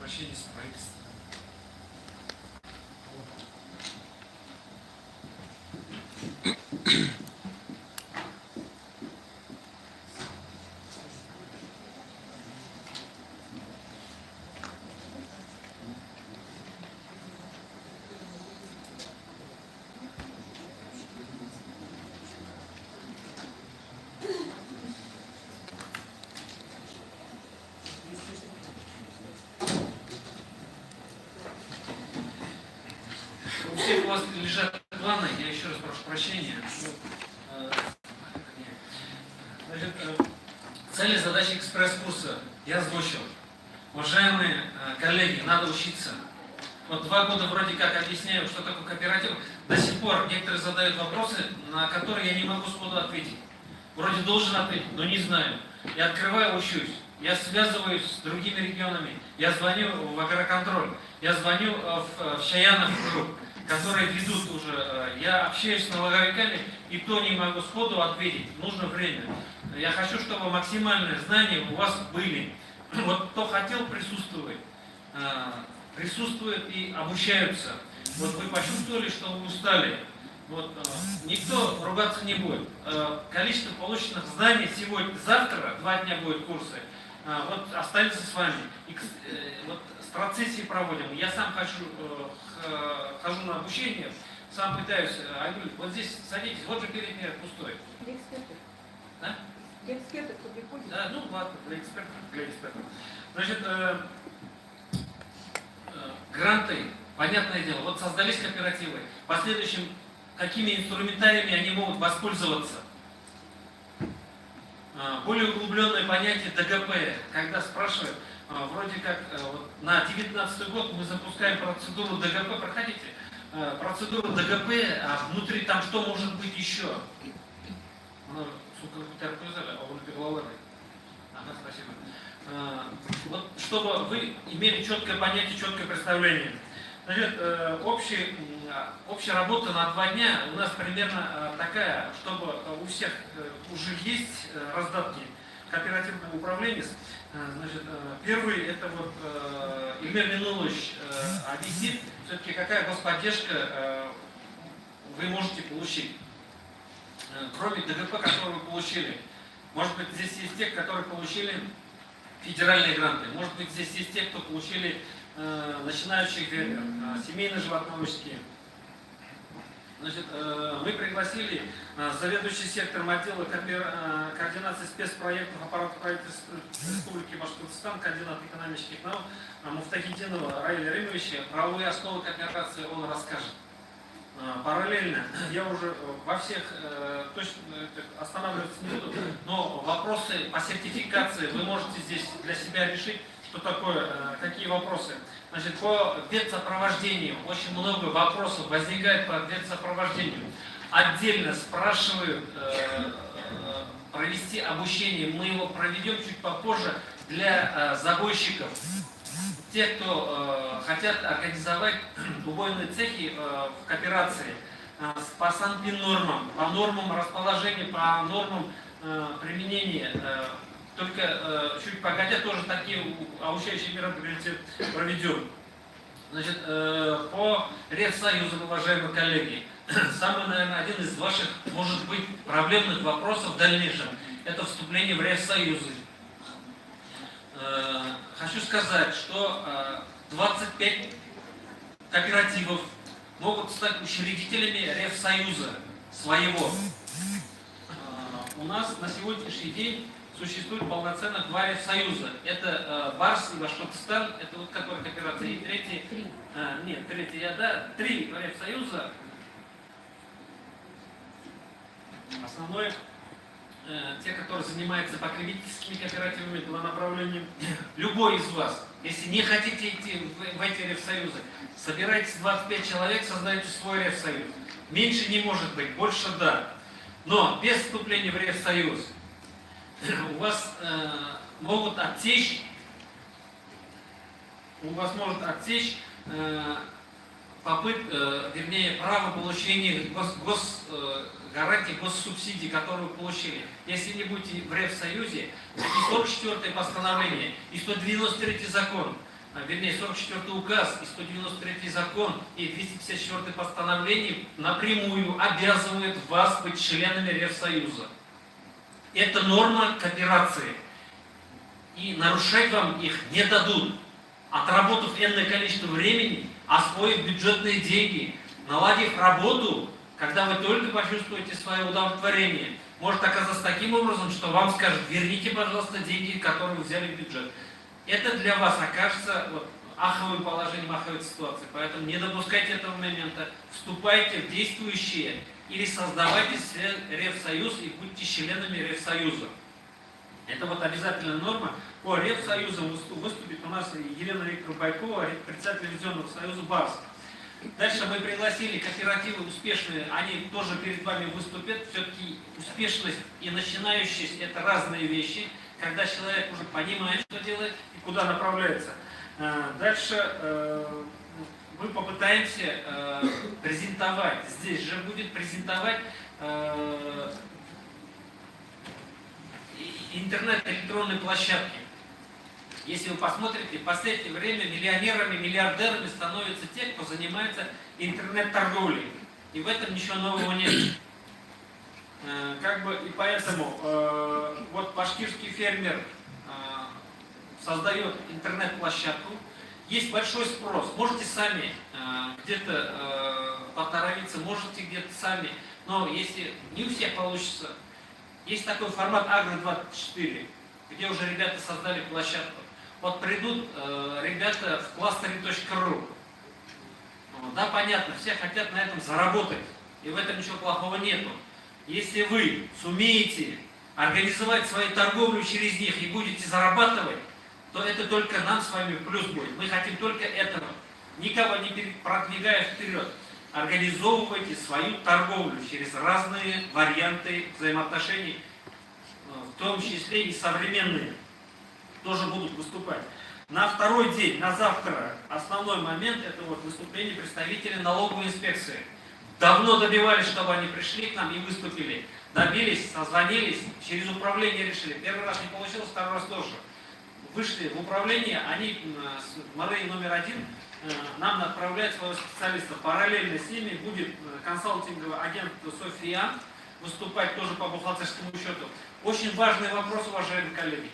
обращение с правительством. У всех у вас лежат планы, я еще раз прошу прощения. Значит, цели и задачи экспресс-курса я озвучил. Уважаемые коллеги, надо учиться. Вот 2 года вроде как объясняю, что такое кооператив. До сих пор некоторые задают вопросы, на которые я не могу сходу ответить. Вроде должен ответить, но не знаю. Я открываю, учусь. Я связываюсь с другими регионами. Я звоню в Агроконтроль. Я звоню в Чаянов групп, которые ведут уже. Я общаюсь с налоговиками, и то не могу сходу ответить. Нужно время. Я хочу, чтобы максимальные знания у вас были. Вот кто хотел присутствовать, присутствуют и обучаются. Вот вы почувствовали, что вы устали. Вот, никто ругаться не будет. Количество полученных знаний сегодня, завтра, 2 дня будут курсы, вот останется с вами. И, вот страцессии проводим. Я сам хожу на обучение, сам пытаюсь. Айгуль, вот здесь садитесь, вот же перед ней пустой. Для экспертов. Да? Для экспертов, кто приходит. Да, ну ладно, для экспертов. Значит, гранты, понятное дело, вот создались кооперативы. В последующем, какими инструментариями они могут воспользоваться? Более углубленное понятие ДГП, когда спрашивают, вроде как вот, на 2019 год мы запускаем процедуру ДГП, проходите, процедуру ДГП, а внутри там что может быть еще? Ага, спасибо. Вот, чтобы вы имели четкое понятие, четкое представление. Значит, общая работа на 2 дня у нас примерно такая, чтобы у всех уже есть раздатки кооперативного управления. Значит, первый, это вот Ильмир Минулович объяснит, все-таки какая господдержка вы можете получить. Кроме ДГП, который вы получили. Может быть, здесь есть те, которые получили федеральные гранты. Может быть, здесь есть те, кто получили начинающих семейные животноводческие. Значит, мы пригласили заведующий сектором отдела координации спецпроектов аппарата правительства Республики Башкортостан, кандидат экономических наук Муфтахиддинова Раиля Римовича. Правовые основы кооперации он расскажет. Параллельно, я уже во всех точно останавливаться не буду, но вопросы по сертификации вы можете здесь для себя решить, что такое, какие вопросы. Значит, по ветсопровождению очень много вопросов возникает по ветсопровождению. Отдельно спрашивают провести обучение, мы его проведем чуть попозже для забойщиков. Те, кто хотят организовать убойные цехи в кооперации по санпин-нормам, по нормам расположения, по нормам применения, только чуть погодя тоже такие обучающие мероприятия проведем. Значит, по Ревсоюзу, уважаемые коллеги, самый, наверное, один из ваших, может быть, проблемных вопросов в дальнейшем – это вступление в Ревсоюзы. Хочу сказать, что 25 кооперативов могут стать учредителями Ревсоюза своего. У нас на сегодняшний день существует полноценно 2 Ревсоюза. Это Барс и Башкортостан, это вот какая кооперация. И третий, нет, третий, да, 3 Ревсоюза. Основное, те, которые занимаются потребительскими кооперативами, 2 направления. Любой из вас, если не хотите идти в эти Ревсоюзы, собирайтесь 25 человек, создайте свой Ревсоюз. Меньше не может быть, больше да. Но без вступления в Ревсоюз у вас могут отсечь, вернее, право получения гарантий госсубсидий, которые вы получили. Если не будете в Ревсоюзе, и 44-е постановление, и 193-й закон вернее 44 указ и 193 закон и 254 постановление напрямую обязывают вас быть членами Ревсоюза. Это норма кооперации. И нарушать вам их не дадут. Отработав энное количество времени, освоив бюджетные деньги, наладив работу, когда вы только почувствуете свое удовлетворение, может оказаться таким образом, что вам скажут: верните, пожалуйста, деньги, которые вы взяли в бюджет. Это для вас окажется аховым положением, аховой ситуацией. Поэтому не допускайте этого момента, вступайте в действующие или создавайте Ревсоюз и будьте членами Ревсоюза. Это обязательная норма. По Ревсоюзу выступит у нас Елена Викторовна Байкова, председатель Ревизионного союза БАРС. Дальше мы пригласили кооперативы успешные, они тоже перед вами выступят. Все-таки успешность и начинающесть — это разные вещи, когда человек уже понимает, что делает и куда направляется. Дальше мы попытаемся презентовать, здесь же будет презентовать интернет-электронные площадки. Если вы посмотрите, в последнее время миллионерами, миллиардерами становятся те, кто занимается интернет-торговлей. И в этом ничего нового нет. И поэтому башкирский фермер создает интернет-площадку. Есть большой спрос. Можете сами где-то поторопиться, можете где-то сами. Но если не у всех получится, есть такой формат Агро24, где уже ребята создали площадку. Придут ребята в clustering.ru. Да, понятно, все хотят на этом заработать. И в этом ничего плохого нету. Если вы сумеете организовать свою торговлю через них и будете зарабатывать, то это только нам с вами плюс будет. Мы хотим только этого. Никого не продвигая вперед. Организовывайте свою торговлю через разные варианты взаимоотношений, в том числе и современные, тоже будут выступать. На второй день, на завтра, основной момент — это выступление представителей налоговой инспекции. Давно добивались, чтобы они пришли к нам и выступили. Добились, созвонились, через управление решили. Первый раз не получилось, второй раз тоже. Вышли в управление, они с модели номер 1 нам отправляют своего специалиста. Параллельно с ними будет консалтинговый агент София выступать тоже по бухгалтерскому счету. Очень важный вопрос, уважаемые коллеги.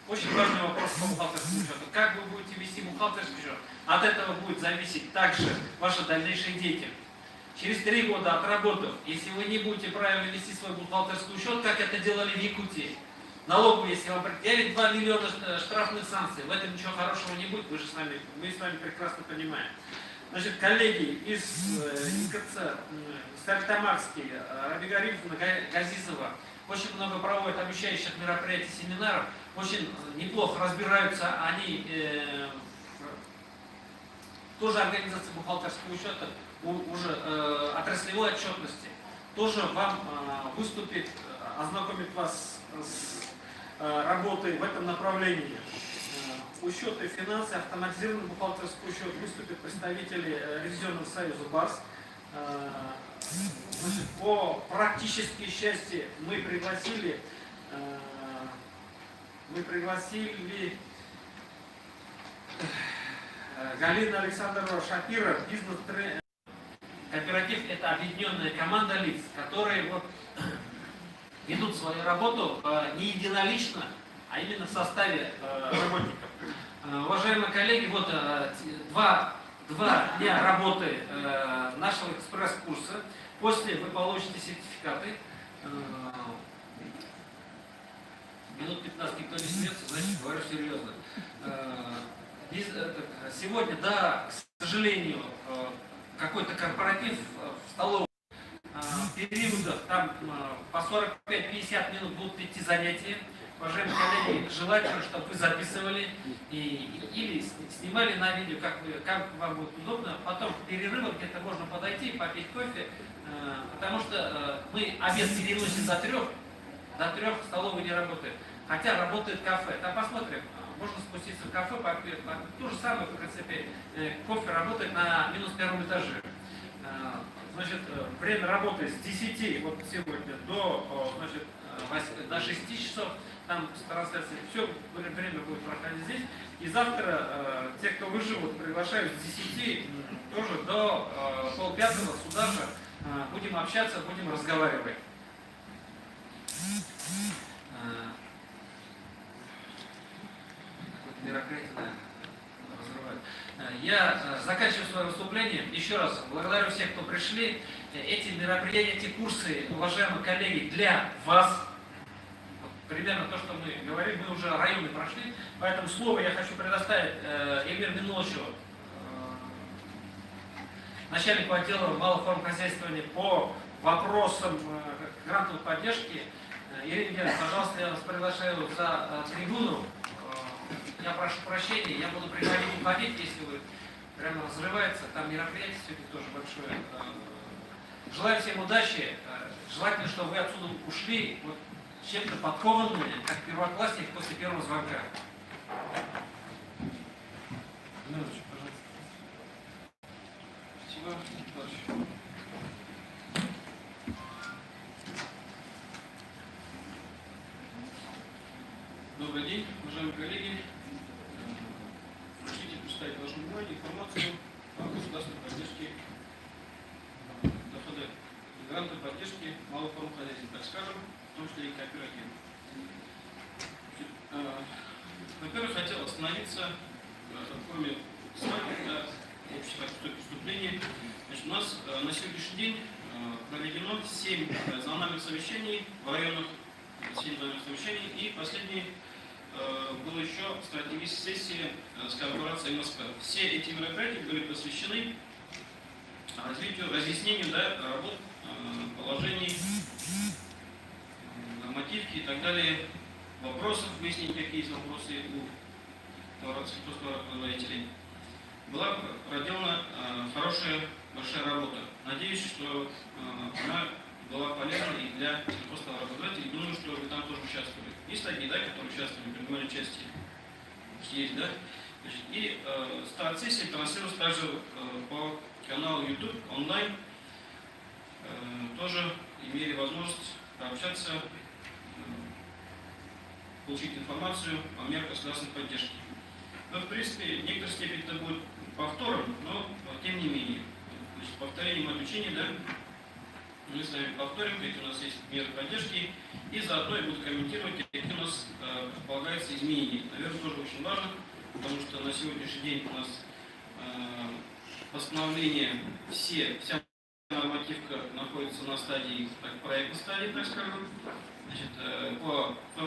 Очень важный вопрос по бухгалтерскому счету. Как вы будете вести бухгалтерский счет? От этого будет зависеть также ваша дальнейшая деятельность. Через 3 года отработав, если вы не будете правильно вести свой бухгалтерский счет, как это делали в Якутии, налоговые, если вам предъявят 2 миллиона штрафных санкций, в этом ничего хорошего не будет, мы с вами прекрасно понимаем. Значит, коллеги из ИКЦ, Старлитамакский, Рабигарифовна, Газизова, очень много проводят обучающих мероприятий, семинаров, очень неплохо разбираются они тоже организация бухгалтерского учета, уже отраслевой отчетности. Тоже вам выступит, ознакомит вас с работой в этом направлении. Учет и финансы, автоматизированный бухгалтерский учет, выступят представители Ревизионного союза БАРС. Значит, по практической части мы пригласили Галина Александровна Шапира, бизнес-тренер. Кооператив — это объединенная команда лиц, которые ведут свою работу не единолично, а именно в составе работников. Уважаемые коллеги, два дня работы нашего экспресс-курса. После вы получите сертификаты. Минут 15 никто не смеется, значит, говорю серьезно. Сегодня, да, к сожалению, какой-то корпоратив в столовой, в периодах там по 45-50 минут будут идти занятия. Уважаемые коллеги, желательно, чтобы вы записывали или снимали на видео, как вам будет удобно. Потом в перерывах где-то можно подойти и попить кофе, потому что мы обед переносим до 3 в столовой не работает. Хотя работает кафе. Там посмотрим, можно спуститься в кафе, попить. То же самое, в принципе, кофе работает на -1 этаже. Значит, время работы с 10 сегодня до 6 часов. Там трансляция, все время будет проходить здесь. И завтра те, кто выживут, приглашаю с 10 тоже до полпятого сюда же. Будем общаться, будем разговаривать. Какое-то мероприятие, да, разрывает. Я заканчиваю свое выступление. Еще раз благодарю всех, кто пришли. Эти мероприятия, эти курсы, уважаемые коллеги, для вас. Вот примерно то, что мы говорим, мы уже районы прошли. Поэтому слово я хочу предоставить Эльмиру Минуловичу, начальнику отдела малых форм хозяйствования по вопросам грантовой поддержки. Ирина Геннадьевна, пожалуйста, я вас приглашаю за трибуну. Я прошу прощения, я буду приходить и уходить, если вы прямо разрывается. Там мероприятие сегодня тоже большое. Желаю всем удачи. Желательно, чтобы вы отсюда ушли вот чем-то подкованными, как первоклассник после первого звонка. Минуточку, пожалуйста. Спасибо. Дальше. Добрый день, уважаемые коллеги. Разрешите представить вашему вниманию информацию о государственной поддержке дохода грантовой поддержки малых форм хозяйства, так скажем, в том числе и кооператив. Во-первых, хотел остановиться в форме для общества преступлений. Значит, у нас на сегодняшний день проведено 7 зональных совещаний в районах, 7 зональных совещаний, и последний была еще стратегическая сессия с корпорацией МСП. Все эти мероприятия были посвящены развитию, разъяснению работ, положений, нормативки и так далее, вопросов, выяснить, какие есть вопросы у товаропроизводителей. Была проделана хорошая, большая работа. Надеюсь, что она была полезна и для сельхозтоваропроизводителей. Думаю, что вы там тоже участвовали. Есть такие, да, которые участвовали, принимали участие? Есть, да? Значит, и старт сессии транслируется также по каналу YouTube онлайн. Тоже имели возможность пообщаться, получить информацию о мерах государственной поддержки. Но, в принципе, в некоторой степени это будет повтором, но тем не менее. Значит, повторением обучения, да, мы с вами повторим, какие у нас есть меры поддержки, и заодно и будут комментировать, какие у нас предполагаются изменения. Наверное, тоже очень важно, потому что на сегодняшний день у нас постановление, вся нормативка находится на стадии, проектной стадии, так скажем. Значит, по